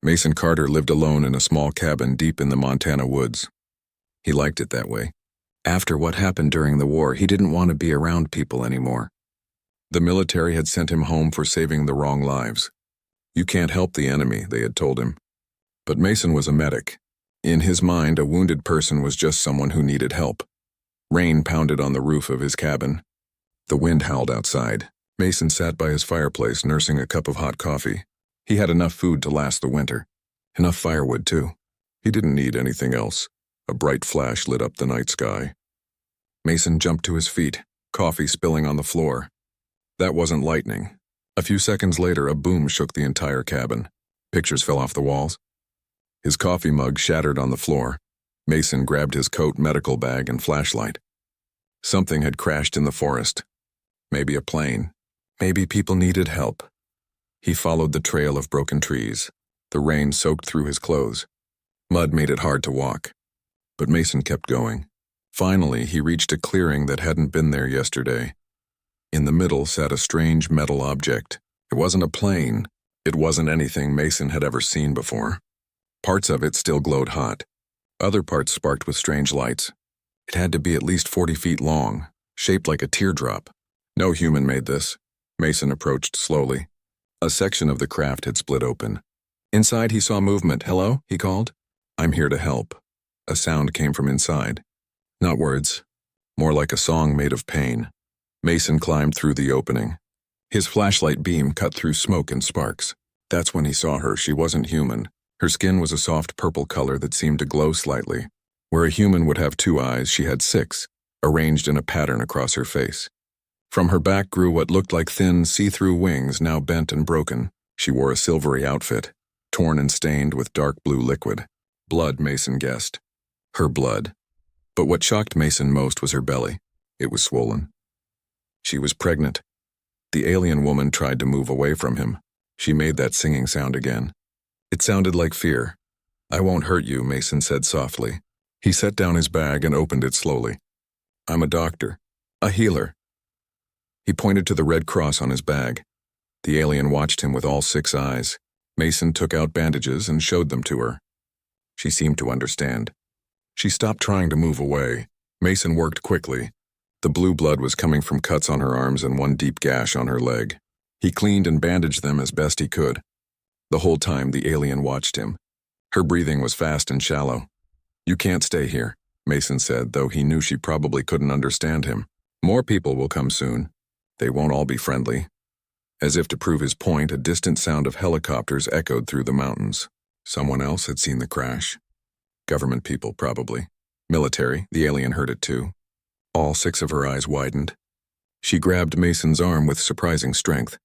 Mason Carter lived alone in a small cabin deep in the Montana woods. He liked it that way. After what happened during the war, he didn't want to be around people anymore. The military had sent him home for saving the wrong lives. You can't help the enemy, they had told him. But Mason was a medic. In his mind, a wounded person was just someone who needed help. Rain pounded on the roof of his cabin. The wind howled outside. Mason sat by his fireplace nursing a cup of hot coffee. He had enough food to last the winter. Enough firewood, too. He didn't need anything else. A bright flash lit up the night sky. Mason jumped to his feet, coffee spilling on the floor. That wasn't lightning. A few seconds later, a boom shook the entire cabin. Pictures fell off the walls. His coffee mug shattered on the floor. Mason grabbed his coat, medical bag, and flashlight. Something had crashed in the forest. Maybe a plane. Maybe people needed help. He followed the trail of broken trees. The rain soaked through his clothes. Mud made it hard to walk. But Mason kept going. Finally, he reached a clearing that hadn't been there yesterday. In the middle sat a strange metal object. It wasn't a plane. It wasn't anything Mason had ever seen before. Parts of it still glowed hot. Other parts sparked with strange lights. It had to be at least 40 feet long, shaped like a teardrop. No human made this. Mason approached slowly. A section of the craft had split open. Inside he saw movement. "Hello?" he called. "I'm here to help." A sound came from inside. Not words. More like a song made of pain. Mason climbed through the opening. His flashlight beam cut through smoke and sparks. That's when he saw her. She wasn't human. Her skin was a soft purple color that seemed to glow slightly. Where a human would have 2 eyes, she had 6, arranged in a pattern across her face. From her back grew what looked like thin, see-through wings, now bent and broken. She wore a silvery outfit, torn and stained with dark blue liquid. Blood, Mason guessed. Her blood. But what shocked Mason most was her belly. It was swollen. She was pregnant. The alien woman tried to move away from him. She made that singing sound again. It sounded like fear. "I won't hurt you," Mason said softly. He set down his bag and opened it slowly. "I'm a doctor. A healer." He pointed to the red cross on his bag. The alien watched him with all 6 eyes. Mason took out bandages and showed them to her. She seemed to understand. She stopped trying to move away. Mason worked quickly. The blue blood was coming from cuts on her arms and one deep gash on her leg. He cleaned and bandaged them as best he could. The whole time the alien watched him. Her breathing was fast and shallow. "You can't stay here," Mason said, though he knew she probably couldn't understand him. "More people will come soon. They won't all be friendly." As if to prove his point, a distant sound of helicopters echoed through the mountains. Someone else had seen the crash. Government people, probably. Military, the alien heard it too. All 6 of her eyes widened. She grabbed Mason's arm with surprising strength.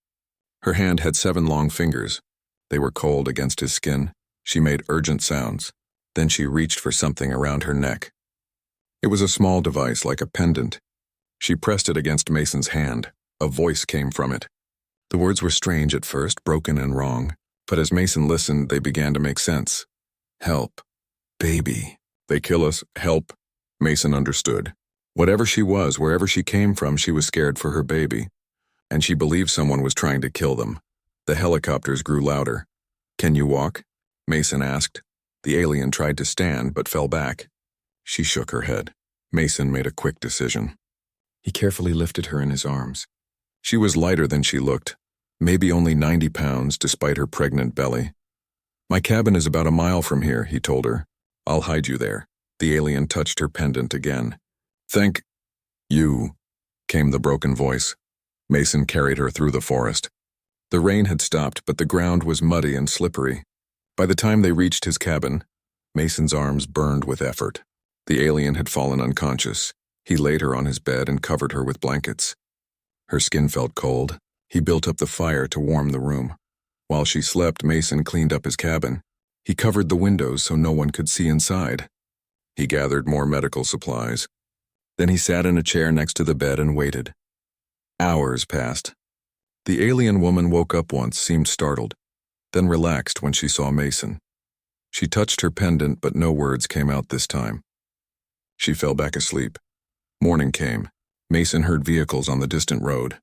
Her hand had 7 long fingers. They were cold against his skin. She made urgent sounds. Then she reached for something around her neck. It was a small device like a pendant. She pressed it against Mason's hand. A voice came from it. The words were strange at first, broken and wrong, but as Mason listened, they began to make sense. "Help. Baby. They kill us. Help." Mason understood. Whatever she was, wherever she came from, she was scared for her baby. And she believed someone was trying to kill them. The helicopters grew louder. "Can you walk?" Mason asked. The alien tried to stand, but fell back. She shook her head. Mason made a quick decision. He carefully lifted her in his arms. She was lighter than she looked, maybe only 90 pounds despite her pregnant belly. "My cabin is about a mile from here," he told her. "I'll hide you there." The alien touched her pendant again. "Thank you," came the broken voice. Mason carried her through the forest. The rain had stopped, but the ground was muddy and slippery. By the time they reached his cabin, Mason's arms burned with effort. The alien had fallen unconscious. He laid her on his bed and covered her with blankets. Her skin felt cold. He built up the fire to warm the room. While she slept, Mason cleaned up his cabin. He covered the windows so no one could see inside. He gathered more medical supplies. Then he sat in a chair next to the bed and waited. Hours passed. The alien woman woke up once, seemed startled, then relaxed when she saw Mason. She touched her pendant, but no words came out this time. She fell back asleep. Morning came. Mason heard vehicles on the distant road.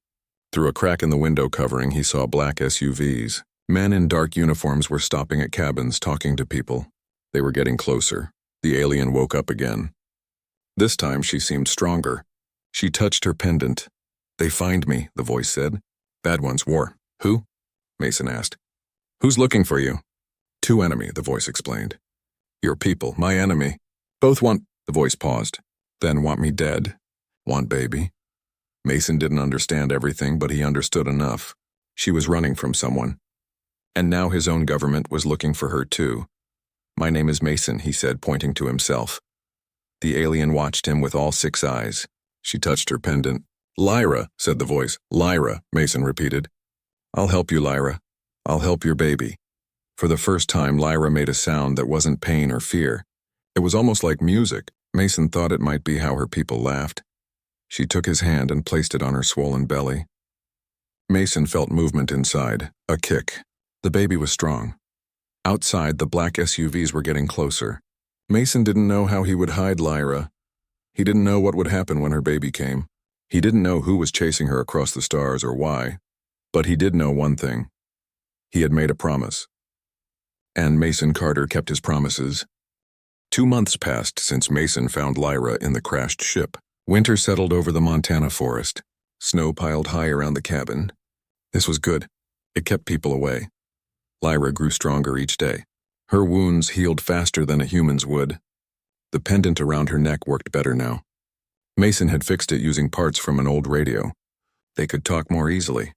Through a crack in the window covering, he saw black SUVs. Men in dark uniforms were stopping at cabins talking to people. They were getting closer. The alien woke up again. This time she seemed stronger. She touched her pendant. "They find me," the voice said. "Bad ones, war." "Who?" Mason asked. "Who's looking for you?" "Two enemy," the voice explained. "Your people, my enemy. Both want—" The voice paused. "Then want me dead. Want baby." Mason didn't understand everything, but he understood enough. She was running from someone. And now his own government was looking for her too. "My name is Mason," he said, pointing to himself. The alien watched him with all 6 eyes. She touched her pendant. "Lyra," said the voice. "Lyra," Mason repeated. "I'll help you, Lyra. I'll help your baby." For the first time, Lyra made a sound that wasn't pain or fear. It was almost like music. Mason thought it might be how her people laughed. She took his hand and placed it on her swollen belly. Mason felt movement inside, a kick. The baby was strong. Outside, the black SUVs were getting closer. Mason didn't know how he would hide Lyra. He didn't know what would happen when her baby came. He didn't know who was chasing her across the stars or why. But he did know one thing. He had made a promise. And Mason Carter kept his promises. 2 months passed since Mason found Lyra in the crashed ship. Winter settled over the Montana forest. Snow piled high around the cabin. This was good. It kept people away. Lyra grew stronger each day. Her wounds healed faster than a human's would. The pendant around her neck worked better now. Mason had fixed it using parts from an old radio. They could talk more easily.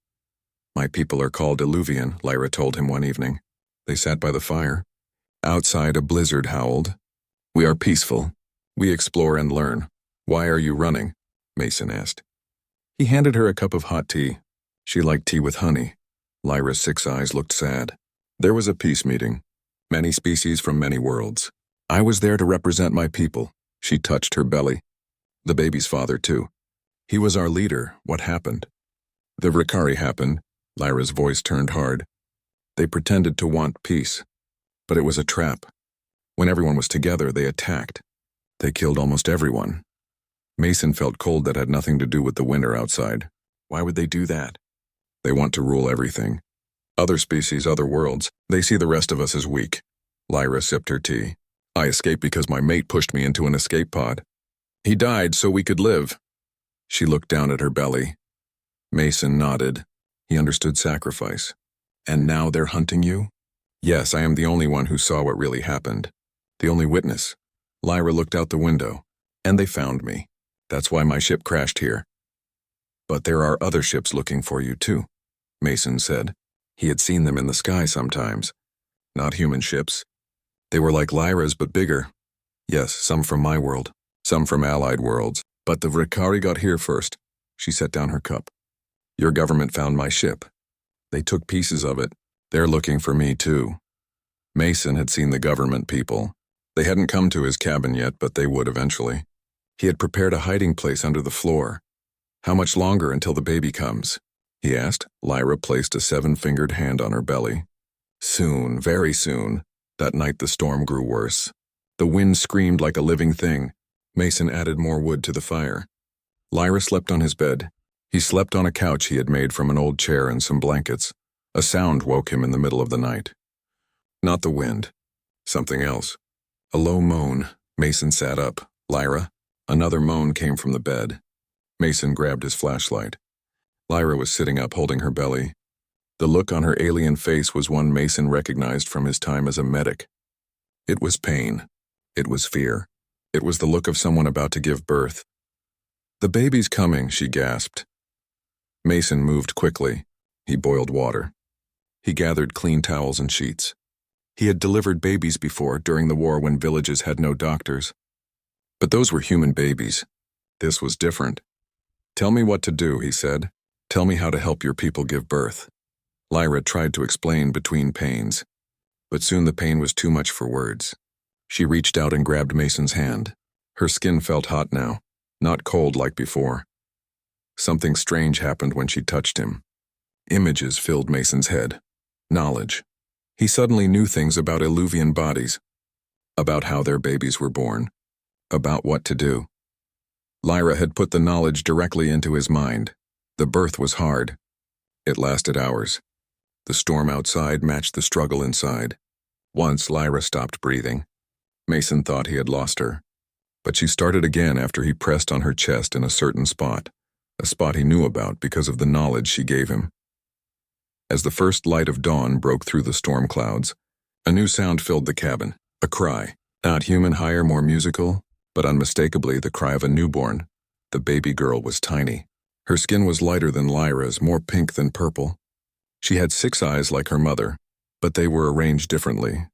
"My people are called Illuvian," Lyra told him one evening. They sat by the fire. Outside, a blizzard howled. "We are peaceful. We explore and learn. Why are you running?" Mason asked. He handed her a cup of hot tea. She liked tea with honey. Lyra's 6 eyes looked sad. There was a peace meeting. Many species from many worlds. I was there to represent my people. She touched her belly. The baby's father, too. He was our leader. What happened? The Ricari happened. Lyra's voice turned hard. They pretended to want peace. But it was a trap. When everyone was together, they attacked. They killed almost everyone. Mason felt cold that had nothing to do with the winter outside. Why would they do that? They want to rule everything. Other species, other worlds, they see the rest of us as weak. Lyra sipped her tea. I escaped because my mate pushed me into an escape pod. He died so we could live. She looked down at her belly. Mason nodded. He understood sacrifice. And now they're hunting you? Yes, I am the only one who saw what really happened. The only witness. Lyra looked out the window. And they found me. That's why my ship crashed here. But there are other ships looking for you too, Mason said. He had seen them in the sky sometimes. Not human ships. They were like Lyra's but bigger. Yes, some from my world, some from allied worlds. But the Ricari got here first. She set down her cup. Your government found my ship. They took pieces of it. They're looking for me too. Mason had seen the government people. They hadn't come to his cabin yet, but they would eventually. He had prepared a hiding place under the floor. How much longer until the baby comes? He asked. Lyra placed a 7-fingered hand on her belly. Soon, very soon. That night the storm grew worse. The wind screamed like a living thing. Mason added more wood to the fire. Lyra slept on his bed. He slept on a couch he had made from an old chair and some blankets. A sound woke him in the middle of the night. Not the wind. Something else. A low moan. Mason sat up. Lyra? Another moan came from the bed. Mason grabbed his flashlight. Lyra was sitting up holding her belly. The look on her alien face was one Mason recognized from his time as a medic. It was pain. It was fear. It was the look of someone about to give birth. The baby's coming, she gasped. Mason moved quickly. He boiled water. He gathered clean towels and sheets. He had delivered babies before during the war when villages had no doctors. But those were human babies. This was different. Tell me what to do, he said. Tell me how to help your people give birth. Lyra tried to explain between pains, but soon the pain was too much for words. She reached out and grabbed Mason's hand. Her skin felt hot now, not cold like before. Something strange happened when she touched him. Images filled Mason's head. Knowledge. He suddenly knew things about Illuvian bodies, about how their babies were born, about what to do. Lyra had put the knowledge directly into his mind. The birth was hard. It lasted hours. The storm outside matched the struggle inside. Once Lyra stopped breathing. Mason thought he had lost her. But she started again after he pressed on her chest in a certain spot, a spot he knew about because of the knowledge she gave him. As the first light of dawn broke through the storm clouds, a new sound filled the cabin, a cry. Not human higher, more musical, but unmistakably the cry of a newborn. The baby girl was tiny. Her skin was lighter than Lyra's, more pink than purple. She had 6 eyes like her mother, but they were arranged differently.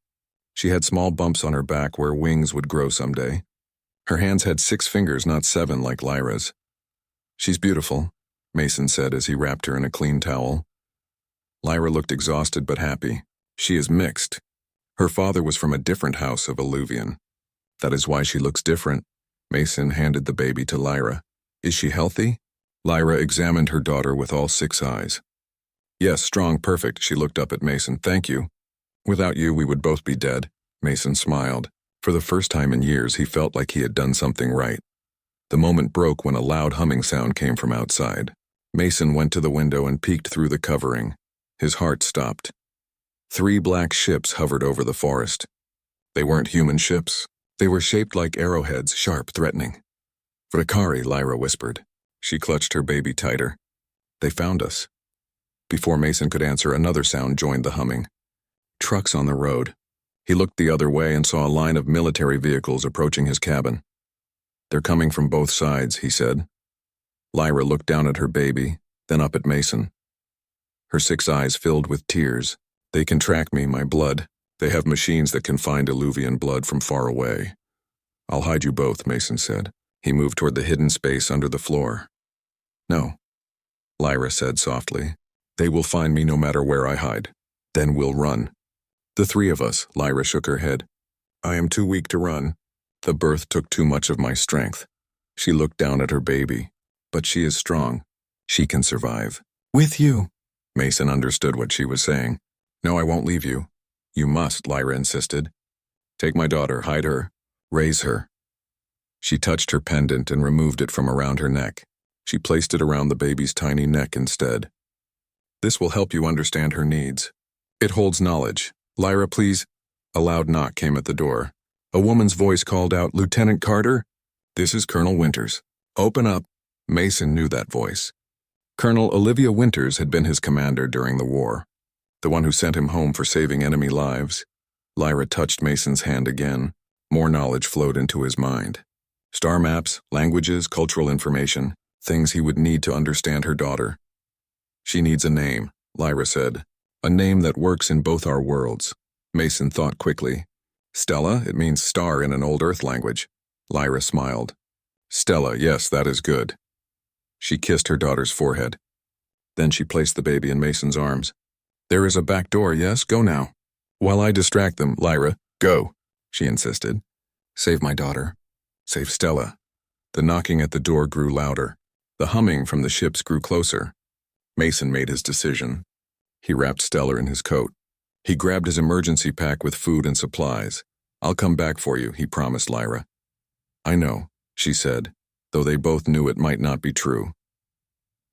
She had small bumps on her back where wings would grow someday. Her hands had 6 fingers, not 7 like Lyra's. "She's beautiful," Mason said as he wrapped her in a clean towel. Lyra looked exhausted but happy. "She is mixed. Her father was from a different house of Alluvian. That is why she looks different." Mason handed the baby to Lyra. "Is she healthy?" Lyra examined her daughter with all 6 eyes. "Yes, strong, perfect." She looked up at Mason. "Thank you. Without you, we would both be dead." Mason smiled. For the first time in years, he felt like he had done something right. The moment broke when a loud humming sound came from outside. Mason went to the window and peeked through the covering. His heart stopped. 3 black ships hovered over the forest. They weren't human ships. They were shaped like arrowheads, sharp, threatening. "Vrakari," Lyra whispered. She clutched her baby tighter. "They found us." Before Mason could answer, another sound joined the humming. Trucks on the road. He looked the other way and saw a line of military vehicles approaching his cabin. "They're coming from both sides," he said. Lyra looked down at her baby, then up at Mason. Her 6 eyes filled with tears. "They can track me, my blood. They have machines that can find Alluvian blood from far away." "I'll hide you both," Mason said. He moved toward the hidden space under the floor. "No," Lyra said softly. "They will find me no matter where I hide. Then we'll run." "The 3 of us," Lyra shook her head. "I am too weak to run. The birth took too much of my strength." She looked down at her baby. "But she is strong. She can survive." "With you." Mason understood what she was saying. "No, I won't leave you." "You must," Lyra insisted. "Take my daughter, hide her, raise her." She touched her pendant and removed it from around her neck. She placed it around the baby's tiny neck instead. "This will help you understand her needs. It holds knowledge. Lyra, please." A loud knock came at the door. A woman's voice called out, "Lieutenant Carter?" "This is Colonel Winters." "Open up." Mason knew that voice. Colonel Olivia Winters had been his commander during the war, the one who sent him home for saving enemy lives. Lyra touched Mason's hand again. More knowledge flowed into his mind. Star maps, languages, cultural information, things he would need to understand her daughter. "She needs a name," Lyra said. "A name that works in both our worlds." Mason thought quickly. "Stella, it means star in an old Earth language." Lyra smiled. "Stella, yes, that is good." She kissed her daughter's forehead. Then she placed the baby in Mason's arms. "There is a back door, yes? Go now." "While I distract them, Lyra, go," she insisted. "Save my daughter. Save Stella." The knocking at the door grew louder. The humming from the ships grew closer. Mason made his decision. He wrapped Stella in his coat. He grabbed his emergency pack with food and supplies. "I'll come back for you," he promised Lyra. "I know," she said, though they both knew it might not be true.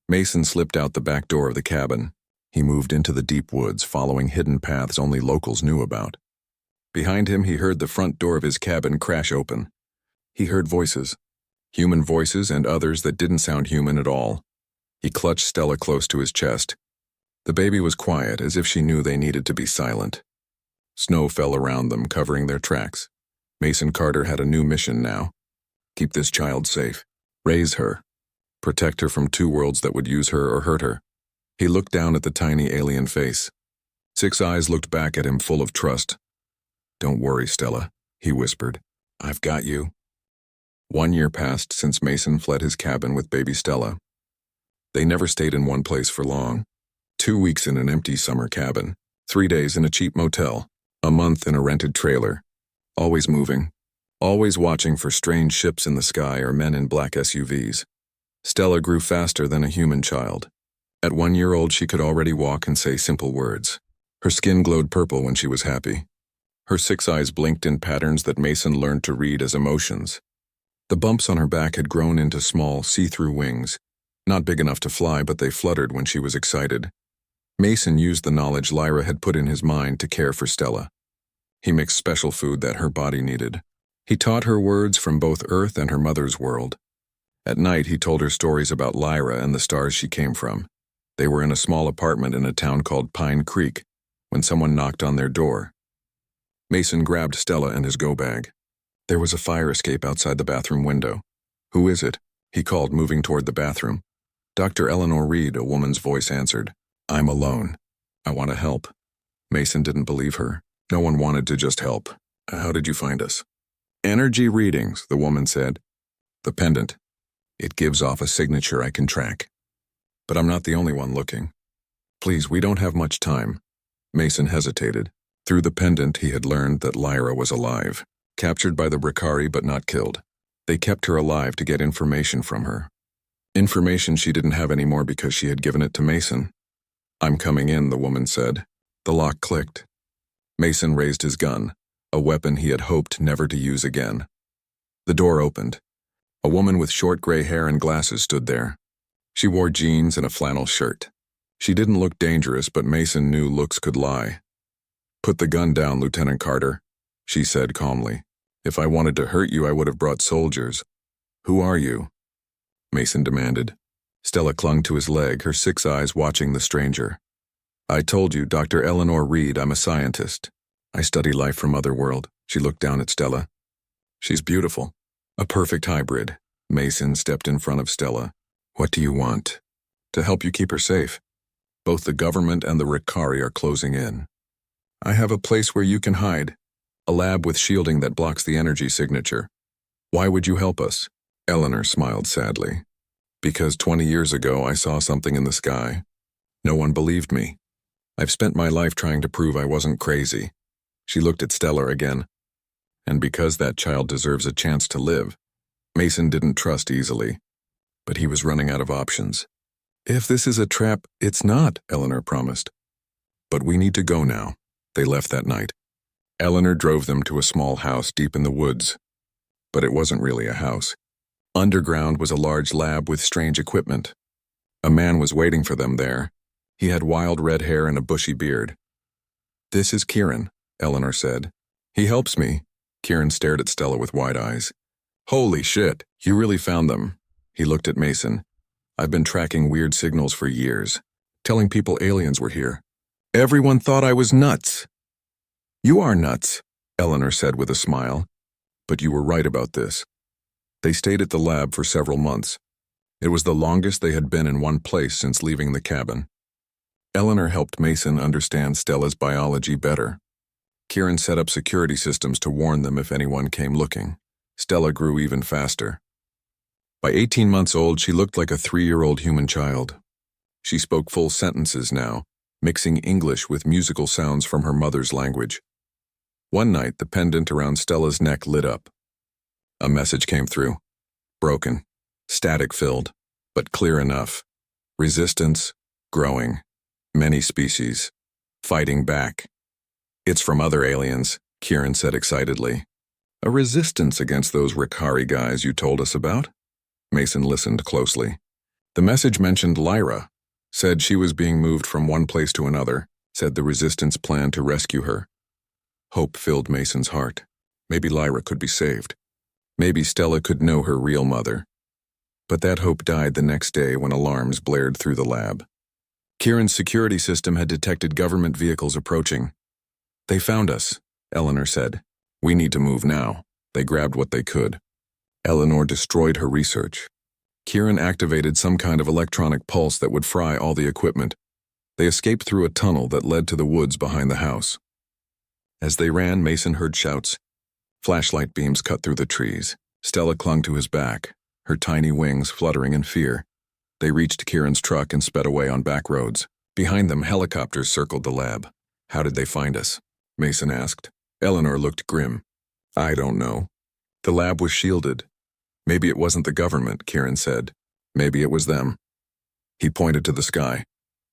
Mason slipped out the back door of the cabin. He moved into the deep woods, following hidden paths only locals knew about. Behind him, he heard the front door of his cabin crash open. He heard voices, human voices and others that didn't sound human at all. He clutched Stella close to his chest. The baby was quiet, as if she knew they needed to be silent. Snow fell around them, covering their tracks. Mason Carter had a new mission now. Keep this child safe. Raise her. Protect her from 2 worlds that would use her or hurt her. He looked down at the tiny alien face. 6 eyes looked back at him full of trust. "Don't worry, Stella," he whispered. "I've got you." 1 year passed since Mason fled his cabin with baby Stella. They never stayed in one place for long. 2 weeks in an empty summer cabin, 3 days in a cheap motel, a month in a rented trailer. Always moving, always watching for strange ships in the sky or men in black SUVs. Stella grew faster than a human child. At 1 year old, she could already walk and say simple words. Her skin glowed purple when she was happy. Her 6 eyes blinked in patterns that Mason learned to read as emotions. The bumps on her back had grown into small, see-through wings. Not big enough to fly, but they fluttered when she was excited. Mason used the knowledge Lyra had put in his mind to care for Stella. He mixed special food that her body needed. He taught her words from both Earth and her mother's world. At night, he told her stories about Lyra and the stars she came from. They were in a small apartment in a town called Pine Creek when someone knocked on their door. Mason grabbed Stella and his go-bag. There was a fire escape outside the bathroom window. "Who is it?" he called, moving toward the bathroom. "Dr. Eleanor Reed," a woman's voice answered. "I'm alone. I want to help." Mason didn't believe her. No one wanted to just help. "How did you find us?" "Energy readings," the woman said. "The pendant. It gives off a signature I can track. But I'm not the only one looking. Please, we don't have much time." Mason hesitated. Through the pendant, he had learned that Lyra was alive, captured by the Ricari but not killed. They kept her alive to get information from her. Information she didn't have anymore because she had given it to Mason. "I'm coming in," the woman said. The lock clicked. Mason raised his gun, a weapon he had hoped never to use again. The door opened. A woman with short gray hair and glasses stood there. She wore jeans and a flannel shirt. She didn't look dangerous, but Mason knew looks could lie. "Put the gun down, Lieutenant Carter," she said calmly. "If I wanted to hurt you, I would have brought soldiers." "Who are you?" Mason demanded. Stella clung to his leg, her 6 eyes watching the stranger. "I told you, Dr. Eleanor Reed, I'm a scientist. I study life from otherworld." She looked down at Stella. "She's beautiful. A perfect hybrid." Mason stepped in front of Stella. "What do you want?" "To help you keep her safe. Both the government and the Ricari are closing in. I have a place where you can hide. A lab with shielding that blocks the energy signature. Why would you help us?" Eleanor smiled sadly. "Because 20 years ago I saw something in the sky. No one believed me. I've spent my life trying to prove I wasn't crazy." She looked at Stella again. "And because that child deserves a chance to live." Mason didn't trust easily, but he was running out of options. "If this is a trap, it's not," Eleanor promised. "But we need to go now." They left that night. Eleanor drove them to a small house deep in the woods. But it wasn't really a house. Underground was a large lab with strange equipment. A man was waiting for them there. He had wild red hair and a bushy beard. "This is Kieran," Eleanor said. "He helps me." Kieran stared at Stella with wide eyes. "Holy shit, you really found them." He looked at Mason. "I've been tracking weird signals for years, telling people aliens were here. Everyone thought I was nuts." "You are nuts," Eleanor said with a smile. "But you were right about this." They stayed at the lab for several months. It was the longest they had been in one place since leaving the cabin. Eleanor helped Mason understand Stella's biology better. Kieran set up security systems to warn them if anyone came looking. Stella grew even faster. By 18 months old, she looked like a 3-year-old human child. She spoke full sentences now, mixing English with musical sounds from her mother's language. One night, the pendant around Stella's neck lit up. A message came through. Broken, static-filled, but clear enough. Resistance, growing. Many species, fighting back. "It's from other aliens," Kieran said excitedly. "A resistance against those Ricari guys you told us about?" Mason listened closely. The message mentioned Lyra, said she was being moved from one place to another, said the resistance planned to rescue her. Hope filled Mason's heart. Maybe Lyra could be saved. Maybe Stella could know her real mother. But that hope died the next day when alarms blared through the lab. Kieran's security system had detected government vehicles approaching. "They found us," Eleanor said. "We need to move now." They grabbed what they could. Eleanor destroyed her research. Kieran activated some kind of electronic pulse that would fry all the equipment. They escaped through a tunnel that led to the woods behind the house. As they ran, Mason heard shouts. Flashlight beams cut through the trees. Stella clung to his back, her tiny wings fluttering in fear. They reached Kieran's truck and sped away on back roads. Behind them, helicopters circled the lab. "How did they find us?" Mason asked. Eleanor looked grim. "I don't know. The lab was shielded. Maybe it wasn't the government," Kieran said. "Maybe it was them." He pointed to the sky.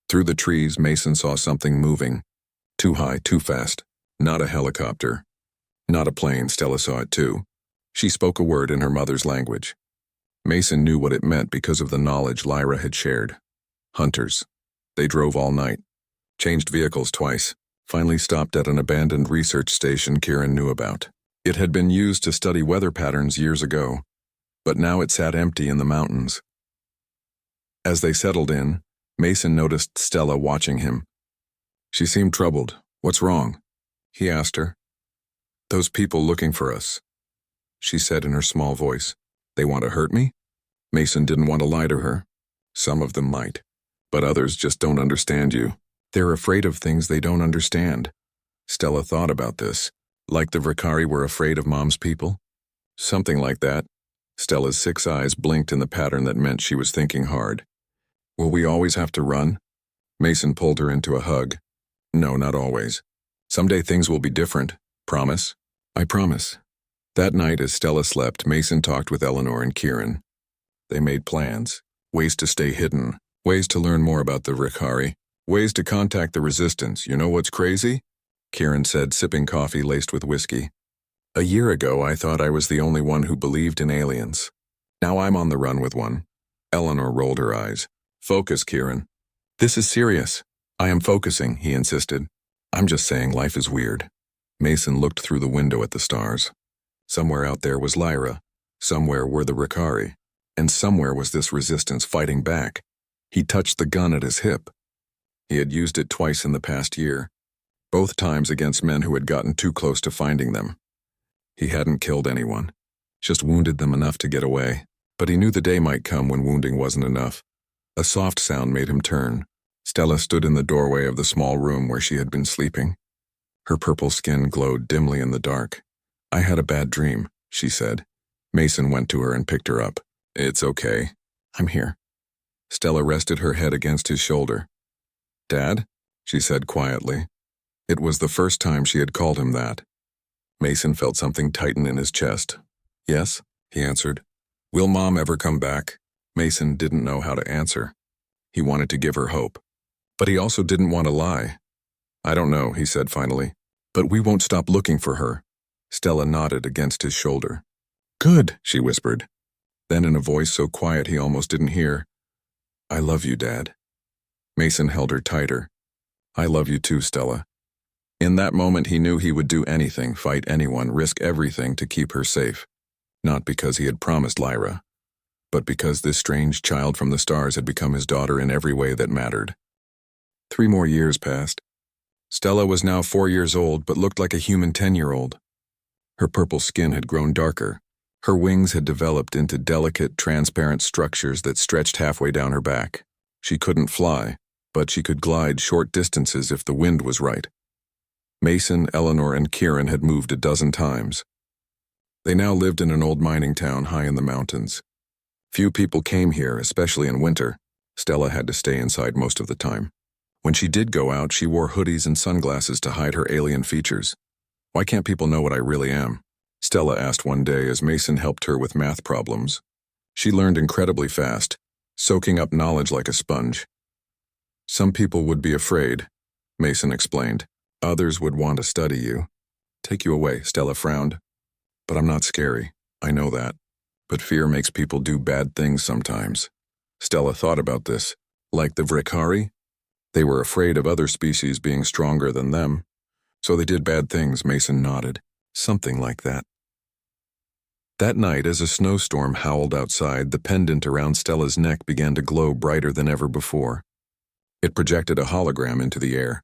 Through the trees, Mason saw something moving. Too high, too fast. Not a helicopter. Not a plane. Stella saw it too. She spoke a word in her mother's language. Mason knew what it meant because of the knowledge Lyra had shared. Hunters. They drove all night. Changed vehicles twice. Finally stopped at an abandoned research station Kieran knew about. It had been used to study weather patterns years ago, but now it sat empty in the mountains. As they settled in, Mason noticed Stella watching him. She seemed troubled. "What's wrong?" he asked her. "Those people looking for us," she said in her small voice. "They want to hurt me?" Mason didn't want to lie to her. Some of them might, but others just don't understand you. They're afraid of things they don't understand. Stella thought about this, like the Vrikari were afraid of Mom's people. Something like that. Stella's 6 eyes blinked in the pattern that meant she was thinking hard. "Will we always have to run?" Mason pulled her into a hug. "No, not always. Someday things will be different. Promise?" "I promise." That night, as Stella slept, Mason talked with Eleanor and Kieran. They made plans, ways to stay hidden, ways to learn more about the Vrikari, ways to contact the Resistance. "You know what's crazy?" Kieran said, sipping coffee laced with whiskey. "A year ago, I thought I was the only one who believed in aliens. Now I'm on the run with one." Eleanor rolled her eyes. "Focus, Kieran." "This is serious." "I am focusing," he insisted. "I'm just saying life is weird." Mason looked through the window at the stars. Somewhere out there was Lyra. Somewhere were the Vrikari. And somewhere was this Resistance fighting back. He touched the gun at his hip. He had used it twice in the past year, both times against men who had gotten too close to finding them. He hadn't killed anyone, just wounded them enough to get away. But he knew the day might come when wounding wasn't enough. A soft sound made him turn. Stella stood in the doorway of the small room where she had been sleeping. Her purple skin glowed dimly in the dark. "I had a bad dream," she said. Mason went to her and picked her up. "It's okay. I'm here." Stella rested her head against his shoulder. "Dad?" she said quietly. It was the first time she had called him that. Mason felt something tighten in his chest. "Yes," he answered. "Will Mom ever come back?" Mason didn't know how to answer. He wanted to give her hope, but he also didn't want to lie. "I don't know," he said finally, "but we won't stop looking for her." Stella nodded against his shoulder. "Good," she whispered. Then in a voice so quiet he almost didn't hear, "I love you, Dad." Mason held her tighter. "I love you too, Stella." In that moment he knew he would do anything, fight anyone, risk everything to keep her safe. Not because he had promised Lyra, but because this strange child from the stars had become his daughter in every way that mattered. 3 more years passed. Stella was now 4 years old, but looked like a human 10-year-old. Her purple skin had grown darker. Her wings had developed into delicate, transparent structures that stretched halfway down her back. She couldn't fly, but she could glide short distances if the wind was right. Mason, Eleanor, and Kieran had moved a dozen times. They now lived in an old mining town high in the mountains. Few people came here, especially in winter. Stella had to stay inside most of the time. When she did go out, she wore hoodies and sunglasses to hide her alien features. "Why can't people know what I really am?" Stella asked one day as Mason helped her with math problems. She learned incredibly fast, soaking up knowledge like a sponge. "Some people would be afraid," Mason explained. "Others would want to study you." "Take you away," Stella frowned. "But I'm not scary. I know that. But fear makes people do bad things sometimes." Stella thought about this. Like the Vrikari? They were afraid of other species being stronger than them. So they did bad things, Mason nodded. Something like that. That night, as a snowstorm howled outside, the pendant around Stella's neck began to glow brighter than ever before. It projected a hologram into the air,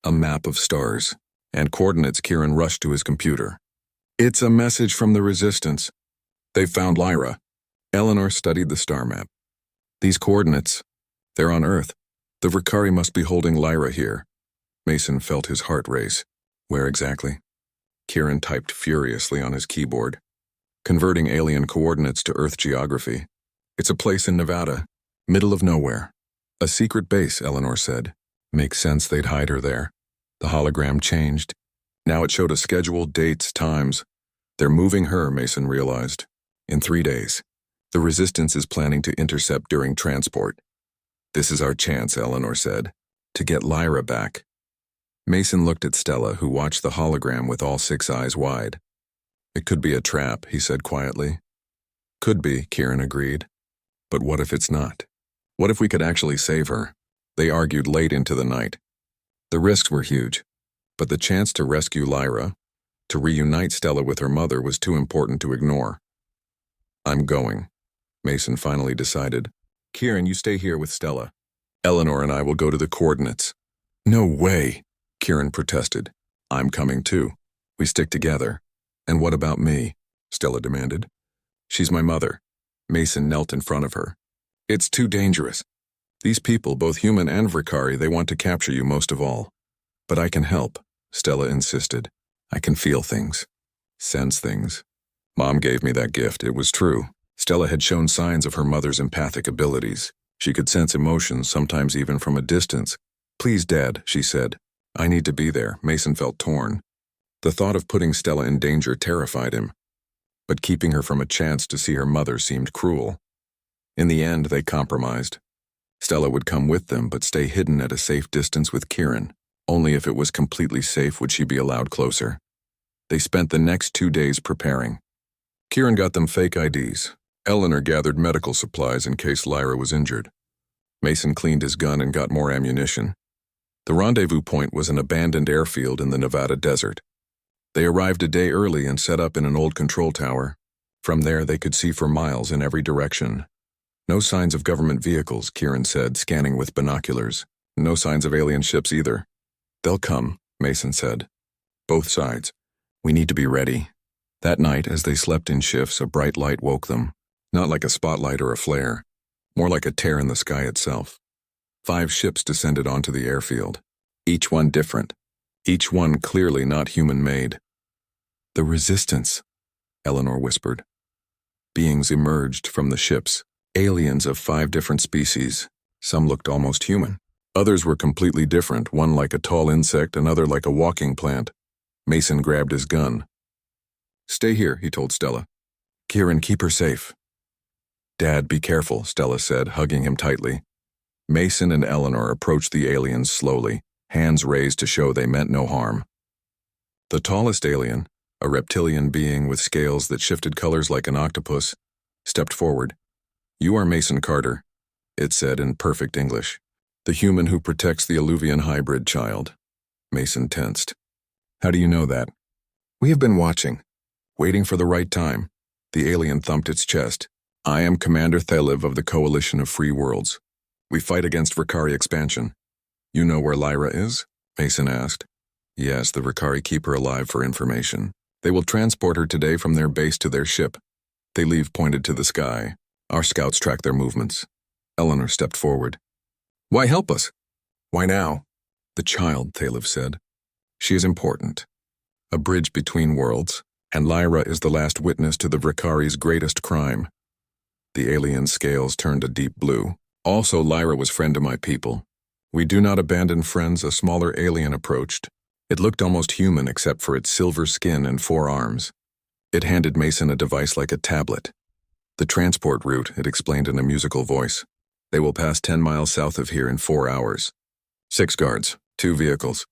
a map of stars, and coordinates. Kieran rushed to his computer. "It's a message from the Resistance. They've found Lyra." Eleanor studied the star map. "These coordinates, they're on Earth. The Vrikari must be holding Lyra here." Mason felt his heart race. "Where exactly?" Kieran typed furiously on his keyboard, converting alien coordinates to Earth geography. "It's a place in Nevada, middle of nowhere." "A secret base," Eleanor said. "Makes sense they'd hide her there." The hologram changed. Now it showed a schedule, dates, times. "They're moving her," Mason realized. "In 3 days. The Resistance is planning to intercept during transport." "This is our chance," Eleanor said, "to get Lyra back." Mason looked at Stella, who watched the hologram with all 6 eyes wide. "It could be a trap," he said quietly. "Could be," Kieran agreed. "But what if it's not? What if we could actually save her?" They argued late into the night. The risks were huge, but the chance to rescue Lyra, to reunite Stella with her mother, was too important to ignore. I'm going, Mason finally decided. Kieran, you stay here with Stella. Eleanor and I will go to the coordinates. No way, Kieran protested. I'm coming too. We stick together. And what about me? Stella demanded. She's my mother. Mason knelt in front of her. It's too dangerous. These people, both human and Vrikari, they want to capture you most of all. But I can help, Stella insisted. I can feel things. Sense things. Mom gave me that gift, it was true. Stella had shown signs of her mother's empathic abilities. She could sense emotions, sometimes even from a distance. Please, Dad, she said. I need to be there. Mason felt torn. The thought of putting Stella in danger terrified him. But keeping her from a chance to see her mother seemed cruel. In the end, they compromised. Stella would come with them, but stay hidden at a safe distance with Kieran. Only if it was completely safe would she be allowed closer. They spent the next 2 days preparing. Kieran got them fake IDs. Eleanor gathered medical supplies in case Lyra was injured. Mason cleaned his gun and got more ammunition. The rendezvous point was an abandoned airfield in the Nevada desert. They arrived a day early and set up in an old control tower. From there, they could see for miles in every direction. No signs of government vehicles, Kieran said, scanning with binoculars. No signs of alien ships either. They'll come, Mason said. Both sides. We need to be ready. That night, as they slept in shifts, a bright light woke them. Not like a spotlight or a flare. More like a tear in the sky itself. 5 ships descended onto the airfield. Each one different. Each one clearly not human-made. The Resistance, Eleanor whispered. Beings emerged from the ships. Aliens of 5 different species. Some looked almost human. Others were completely different, one like a tall insect, another like a walking plant. Mason grabbed his gun. Stay here, he told Stella. Kieran, keep her safe. Dad, be careful, Stella said, hugging him tightly. Mason and Eleanor approached the aliens slowly, hands raised to show they meant no harm. The tallest alien, a reptilian being with scales that shifted colors like an octopus, stepped forward. You are Mason Carter, it said in perfect English. The human who protects the Alluvian hybrid child. Mason tensed. How do you know that? We have been watching, waiting for the right time. The alien thumped its chest. I am Commander Thaliv of the Coalition of Free Worlds. We fight against Vrikari expansion. You know where Lyra is? Mason asked. Yes, the Vrikari keep her alive for information. They will transport her today from their base to their ship. Thaliv pointed to the sky. Our scouts track their movements. Eleanor stepped forward. Why help us? Why now? The child, Thaliv said. She is important. A bridge between worlds, and Lyra is the last witness to the Vrikari's greatest crime. The alien's scales turned a deep blue. Also, Lyra was friend to my people. We do not abandon friends, a smaller alien approached. It looked almost human except for its silver skin and 4 arms. It handed Mason a device like a tablet. The transport route, it explained in a musical voice. They will pass 10 miles south of here in 4 hours. 6 guards, 2 vehicles.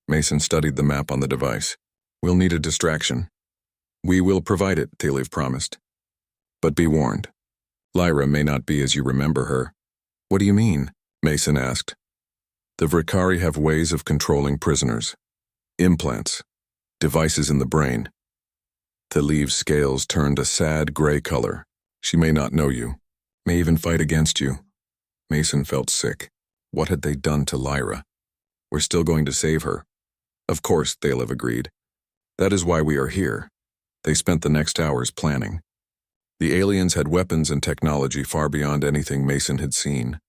Mason studied the map on the device. We'll need a distraction. We will provide it, Thaliv promised. But be warned. Lyra may not be as you remember her. What do you mean? Mason asked. The Vrikari have ways of controlling prisoners. Implants. Devices in the brain. Thaliv's scales turned a sad gray color. She may not know you. May even fight against you. Mason felt sick. What had they done to Lyra? We're still going to save her. Of course, Thaliv agreed. That is why we are here. They spent the next hours planning. The aliens had weapons and technology far beyond anything Mason had seen.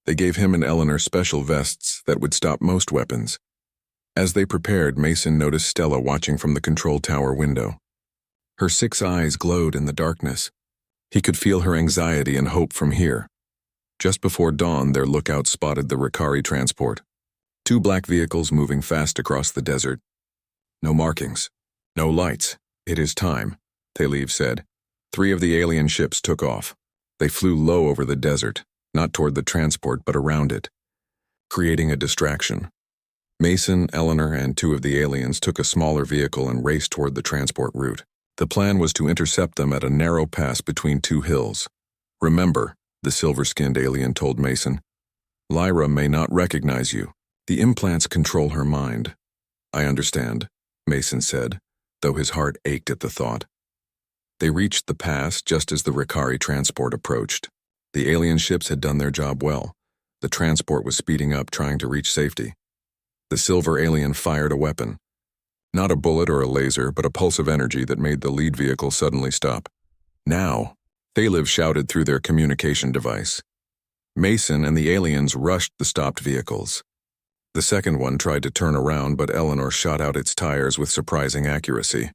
They gave him and Eleanor special vests that would stop most weapons. As they prepared, Mason noticed Stella watching from the control tower window. Her 6 eyes glowed in the darkness. He could feel her anxiety and hope from here. Just before dawn, their lookout spotted the Vrikari transport. 2 black vehicles moving fast across the desert. No markings. No lights. It is time, Thaliv said. 3 of the alien ships took off. They flew low over the desert, not toward the transport but around it, creating a distraction. Mason, Eleanor, and 2 of the aliens took a smaller vehicle and raced toward the transport route. The plan was to intercept them at a narrow pass between 2 hills. Remember, the silver-skinned alien told Mason, Lyra may not recognize you. The implants control her mind. I understand, Mason said, though his heart ached at the thought. They reached the pass just as the Ricari transport approached. The alien ships had done their job well. The transport was speeding up, trying to reach safety. The silver alien fired a weapon. Not a bullet or a laser, but a pulse of energy that made the lead vehicle suddenly stop. Now, Thaliv shouted through their communication device. Mason and the aliens rushed the stopped vehicles. The second one tried to turn around, but Eleanor shot out its tires with surprising accuracy.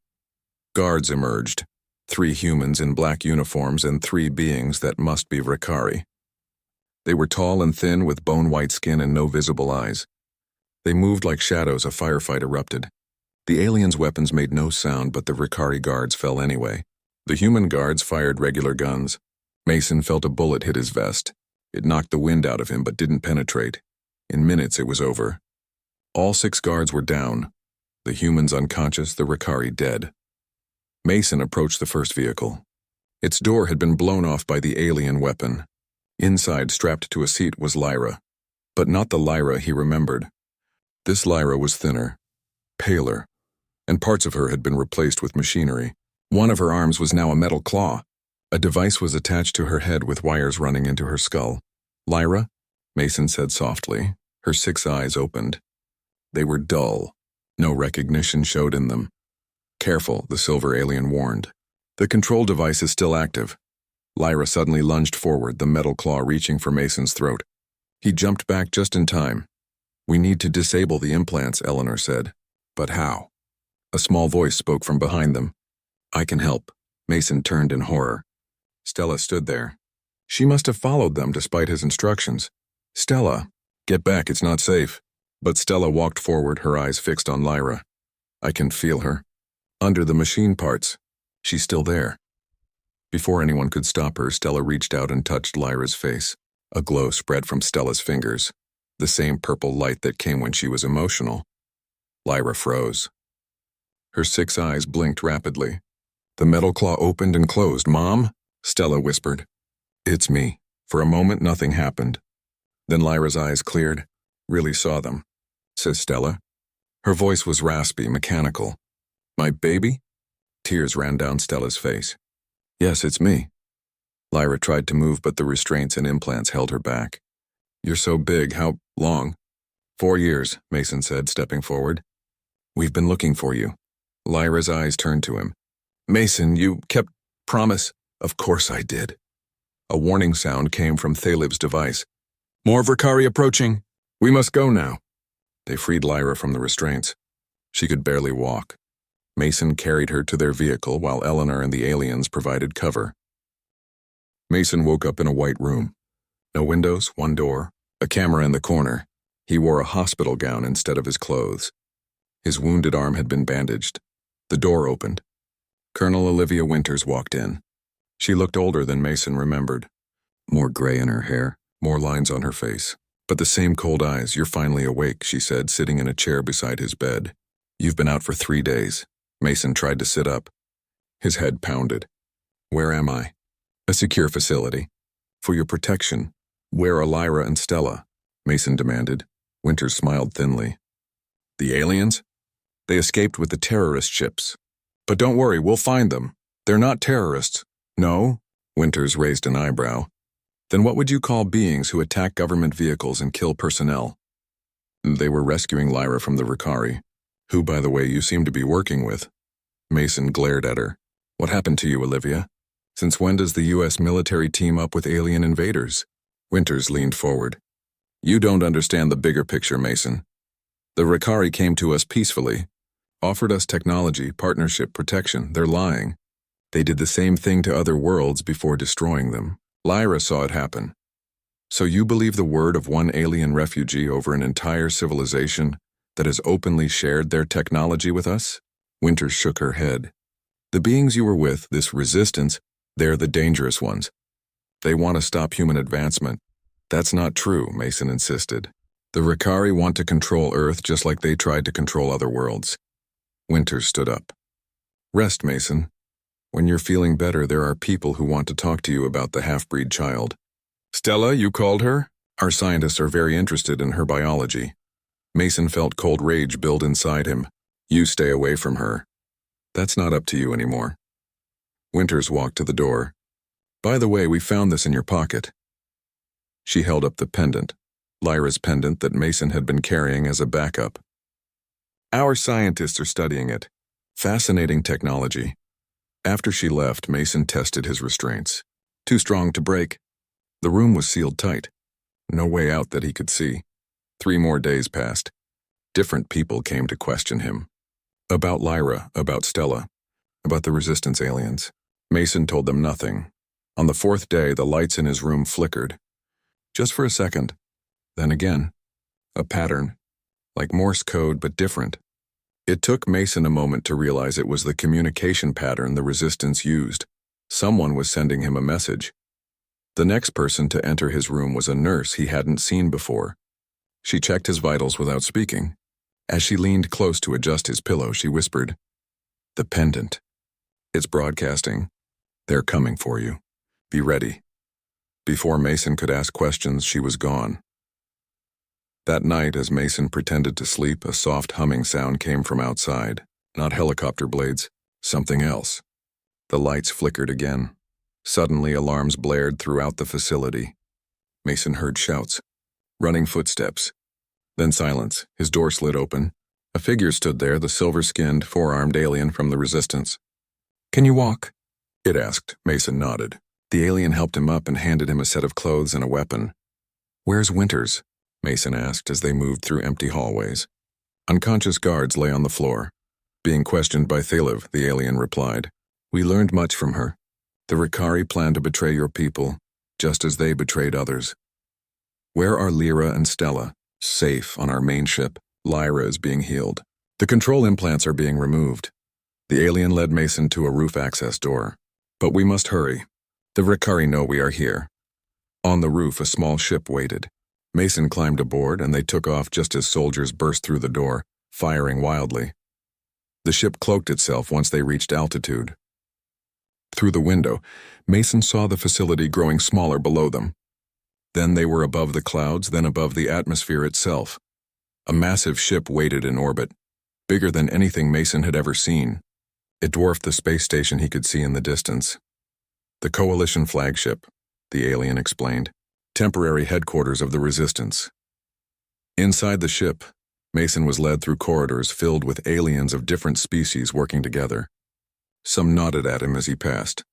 Guards emerged, 3 humans in black uniforms and 3 beings that must be Ricari. They were tall and thin with bone-white skin and no visible eyes. They moved like shadows. A firefight erupted. The aliens' weapons made no sound, but the Ricari guards fell anyway. The human guards fired regular guns. Mason felt a bullet hit his vest. It knocked the wind out of him but didn't penetrate. In minutes it was over. All 6 guards were down. The humans unconscious, the Ricari dead. Mason approached the first vehicle. Its door had been blown off by the alien weapon. Inside, strapped to a seat, was Lyra. But not the Lyra he remembered. This Lyra was thinner, paler, and parts of her had been replaced with machinery. One of her arms was now a metal claw. A device was attached to her head with wires running into her skull. Lyra? Mason said softly. Her 6 eyes opened. They were dull. No recognition showed in them. Careful, the silver alien warned. The control device is still active. Lyra suddenly lunged forward, the metal claw reaching for Mason's throat. He jumped back just in time. We need to disable the implants, Eleanor said. But how? A small voice spoke from behind them. I can help. Mason turned in horror. Stella stood there. She must have followed them despite his instructions. Stella, get back, it's not safe. But Stella walked forward, her eyes fixed on Lyra. I can feel her. Under the machine parts. She's still there. Before anyone could stop her, Stella reached out and touched Lyra's face. A glow spread from Stella's fingers, the same purple light that came when she was emotional. Lyra froze. Her 6 eyes blinked rapidly. The metal claw opened and closed. Mom? Stella whispered. It's me. For a moment, nothing happened. Then Lyra's eyes cleared. Really saw them, says Stella. Her voice was raspy, mechanical. My baby? Tears ran down Stella's face. Yes, it's me. Lyra tried to move, but the restraints and implants held her back. You're so big. How long? 4 years, Mason said, stepping forward. We've been looking for you. Lyra's eyes turned to him. Mason, you kept promise. Of course I did. A warning sound came from Thalib's device. More Ricari approaching. We must go now. They freed Lyra from the restraints. She could barely walk. Mason carried her to their vehicle while Eleanor and the aliens provided cover. Mason woke up in a white room. No windows, 1 door, a camera in the corner. He wore a hospital gown instead of his clothes. His wounded arm had been bandaged. The door opened. Colonel Olivia Winters walked in. She looked older than Mason remembered. More gray in her hair, more lines on her face. But the same cold eyes. You're finally awake, she said, sitting in a chair beside his bed. You've been out for 3 days. Mason tried to sit up. His head pounded. Where am I? A secure facility. For your protection. Where are Lyra and Stella? Mason demanded. Winters smiled thinly. The aliens? They escaped with the terrorist ships. But don't worry, we'll find them. They're not terrorists. No? Winters raised an eyebrow. Then what would you call beings who attack government vehicles and kill personnel? They were rescuing Lyra from the Ricari, who, by the way, you seem to be working with. Mason glared at her. What happened to you, Olivia? Since when does the U.S. military team up with alien invaders? Winters leaned forward. You don't understand the bigger picture, Mason. The Ricari came to us peacefully, offered us technology, partnership, protection. They're lying. They did the same thing to other worlds before destroying them. Lyra saw it happen. So you believe the word of one alien refugee over an entire civilization that has openly shared their technology with us? Winters shook her head. The beings you were with, this resistance, they're the dangerous ones. They want to stop human advancement. That's not true, Mason insisted. The Ricari want to control Earth just like they tried to control other worlds. Winters stood up. Rest, Mason. When you're feeling better, there are people who want to talk to you about the half-breed child. Stella, you called her? Our scientists are very interested in her biology. Mason felt cold rage build inside him. You stay away from her. That's not up to you anymore. Winters walked to the door. By the way, we found this in your pocket. She held up the pendant, Lyra's pendant that Mason had been carrying as a backup. Our scientists are studying it. Fascinating technology. After she left, Mason tested his restraints. Too strong to break. The room was sealed tight. No way out that he could see. 3 more days passed. Different people came to question him. About Lyra, about Stella, about the Resistance aliens. Mason told them nothing. On the 4th day, the lights in his room flickered. Just for a second. Then again. A pattern. Like Morse code, but different. It took Mason a moment to realize it was the communication pattern the Resistance used. Someone was sending him a message. The next person to enter his room was a nurse he hadn't seen before. She checked his vitals without speaking. As she leaned close to adjust his pillow, she whispered, "The pendant. It's broadcasting. They're coming for you. Be ready." Before Mason could ask questions, she was gone. That night, as Mason pretended to sleep, a soft humming sound came from outside. Not helicopter blades, something else. The lights flickered again. Suddenly, alarms blared throughout the facility. Mason heard shouts, running footsteps. Then silence. His door slid open. A figure stood there, the silver-skinned, 4-armed alien from the Resistance. "Can you walk?" it asked. Mason nodded. The alien helped him up and handed him a set of clothes and a weapon. "Where's Winters?" Mason asked as they moved through empty hallways. Unconscious guards lay on the floor. Being questioned by Thalev, the alien replied, "We learned much from her. The Ricari plan to betray your people, just as they betrayed others. Where are Lyra and Stella?" "Safe on our main ship. Lyra is being healed. The control implants are being removed." The alien led Mason to a roof access door. "But we must hurry. The Ricari know we are here." On the roof, a small ship waited. Mason climbed aboard, and they took off just as soldiers burst through the door, firing wildly. The ship cloaked itself once they reached altitude. Through the window, Mason saw the facility growing smaller below them. Then they were above the clouds, then above the atmosphere itself. A massive ship waited in orbit, bigger than anything Mason had ever seen. It dwarfed the space station he could see in the distance. "The Coalition flagship," the alien explained. "Temporary headquarters of the Resistance." Inside the ship, Mason was led through corridors filled with aliens of different species working together. Some nodded at him as he passed.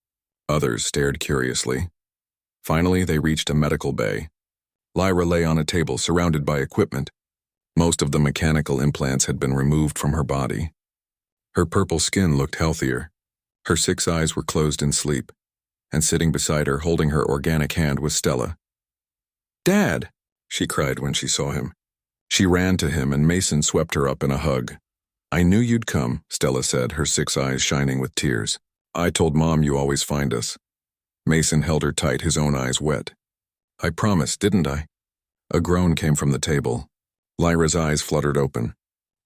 Others stared curiously. Finally, they reached a medical bay. Lyra lay on a table surrounded by equipment. Most of the mechanical implants had been removed from her body. Her purple skin looked healthier. Her 6 eyes were closed in sleep. And sitting beside her, holding her organic hand, was Stella. "Dad!" she cried when she saw him. She ran to him, and Mason swept her up in a hug. "I knew you'd come," Stella said, her 6 eyes shining with tears. "I told Mom you always find us." Mason held her tight, his own eyes wet. "I promised, didn't I?" A groan came from the table. Lyra's eyes fluttered open.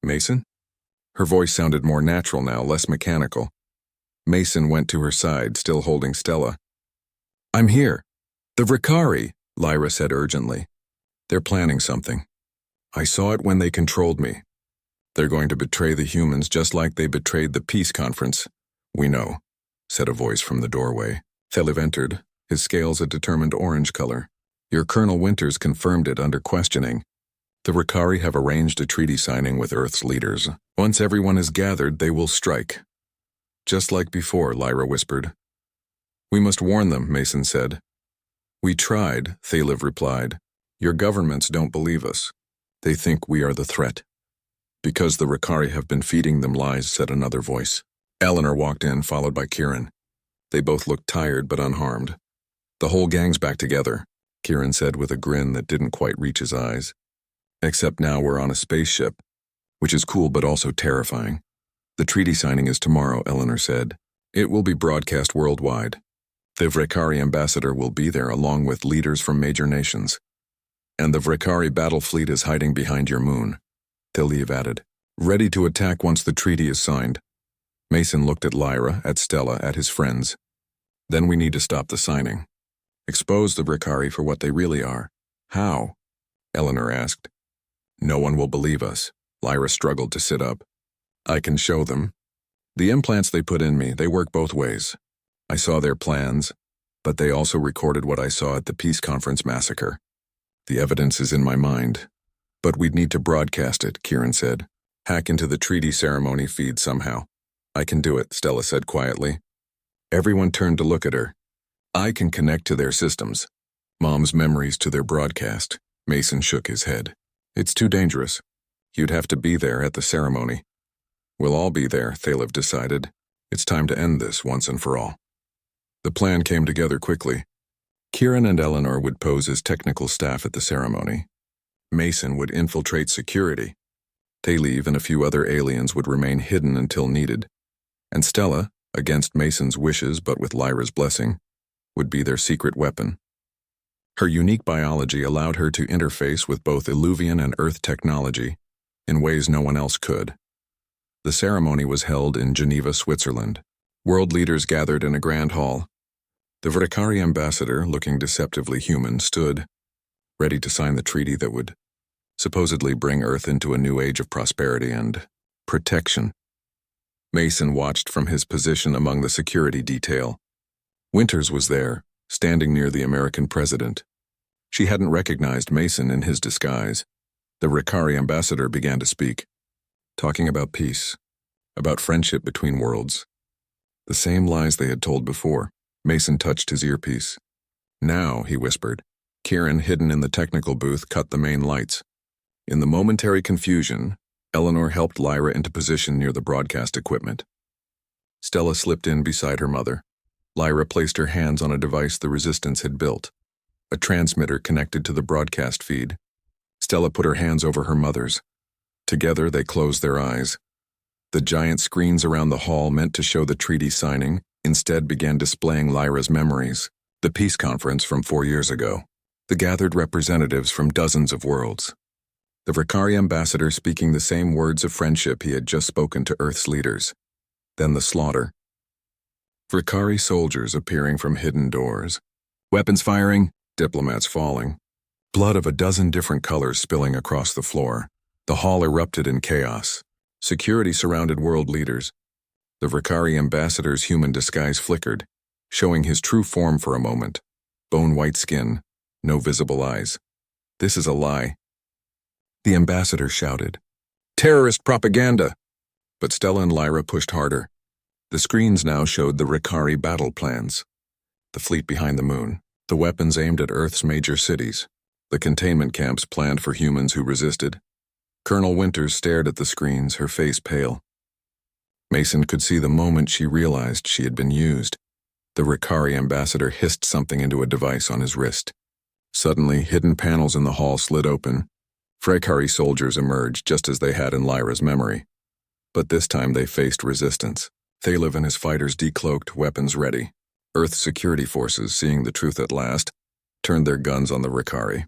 "Mason?" Her voice sounded more natural now, less mechanical. Mason went to her side, still holding Stella. "I'm here. The Ricari," Lyra said urgently. "They're planning something. I saw it when they controlled me. They're going to betray the humans just like they betrayed the peace conference." "We know," said a voice from the doorway. Thalev entered, his scales a determined orange color. "Your Colonel Winters confirmed it under questioning. The Ricari have arranged a treaty signing with Earth's leaders. Once everyone is gathered, they will strike." "Just like before," Lyra whispered. "We must warn them," Mason said. "We tried," Thalev replied. "Your governments don't believe us. They think we are the threat." "Because the Ricari have been feeding them lies," said another voice. Eleanor walked in, followed by Kieran. They both looked tired but unharmed. "The whole gang's back together," Kieran said with a grin that didn't quite reach his eyes. "Except now we're on a spaceship, which is cool but also terrifying." "The treaty signing is tomorrow," Eleanor said. "It will be broadcast worldwide. The Ricari ambassador will be there along with leaders from major nations. And the Ricari battle fleet is hiding behind your moon," Thalev added, "ready to attack once the treaty is signed." Mason looked at Lyra, at Stella, at his friends. "Then we need to stop the signing. Expose the Ricari for what they really are." "How?" Eleanor asked. No one will believe us. Lyra struggled to sit up. I can show them. The implants they put in me, they work both ways. I saw their plans, but they also recorded what I saw at the Peace Conference massacre. The evidence is in my mind. But we'd need to broadcast it, Kieran said. Hack into the treaty ceremony feed somehow. I can do it, Stella said quietly. Everyone turned to look at her. I can connect to their systems. Mom's memories to their broadcast. Mason shook his head. It's too dangerous. You'd have to be there at the ceremony. We'll all be there, Thalev decided. It's time to end this once and for all. The plan came together quickly. Kieran and Eleanor would pose as technical staff at the ceremony. Mason would infiltrate security. Thalev and a few other aliens would remain hidden until needed. And Stella, against Mason's wishes but with Lyra's blessing, would be their secret weapon. Her unique biology allowed her to interface with both Illuvian and Earth technology in ways no one else could. The ceremony was held in Geneva, Switzerland. World leaders gathered in a grand hall. The Vrikari ambassador, looking deceptively human, stood, ready to sign the treaty that would supposedly bring Earth into a new age of prosperity and protection. Mason watched from his position among the security detail. Winters was there, standing near the American president. She hadn't recognized Mason in his disguise. The Vrikari ambassador began to speak, talking about peace, about friendship between worlds. The same lies they had told before. Mason touched his earpiece. Now, he whispered. Kieran, hidden in the technical booth, cut the main lights. In the momentary confusion, Eleanor helped Lyra into position near the broadcast equipment. Stella slipped in beside her mother. Lyra placed her hands on a device the Resistance had built, a transmitter connected to the broadcast feed. Stella put her hands over her mother's. Together, they closed their eyes. The giant screens around the hall meant to show the treaty signing instead began displaying Lyra's memories, the peace conference from 4 years ago, the gathered representatives from dozens of worlds. The Vrikari ambassador speaking the same words of friendship he had just spoken to Earth's leaders. Then the slaughter. Vrikari soldiers appearing from hidden doors. Weapons firing, diplomats falling. Blood of a dozen different colors spilling across the floor. The hall erupted in chaos. Security surrounded world leaders. The Vrikari ambassador's human disguise flickered, showing his true form for a moment. Bone-white skin, no visible eyes. This is a lie. The ambassador shouted, "Terrorist propaganda!" But Stella and Lyra pushed harder. The screens now showed the Vrikari battle plans. The fleet behind the moon, the weapons aimed at Earth's major cities, the containment camps planned for humans who resisted. Colonel Winters stared at the screens, her face pale. Mason could see the moment she realized she had been used. The Vrikari ambassador hissed something into a device on his wrist. Suddenly, hidden panels in the hall slid open. Vrikari soldiers emerged just as they had in Lyra's memory. But this time they faced resistance. Thalev and his fighters decloaked, weapons ready. Earth's security forces, seeing the truth at last, turned their guns on the Vrikari.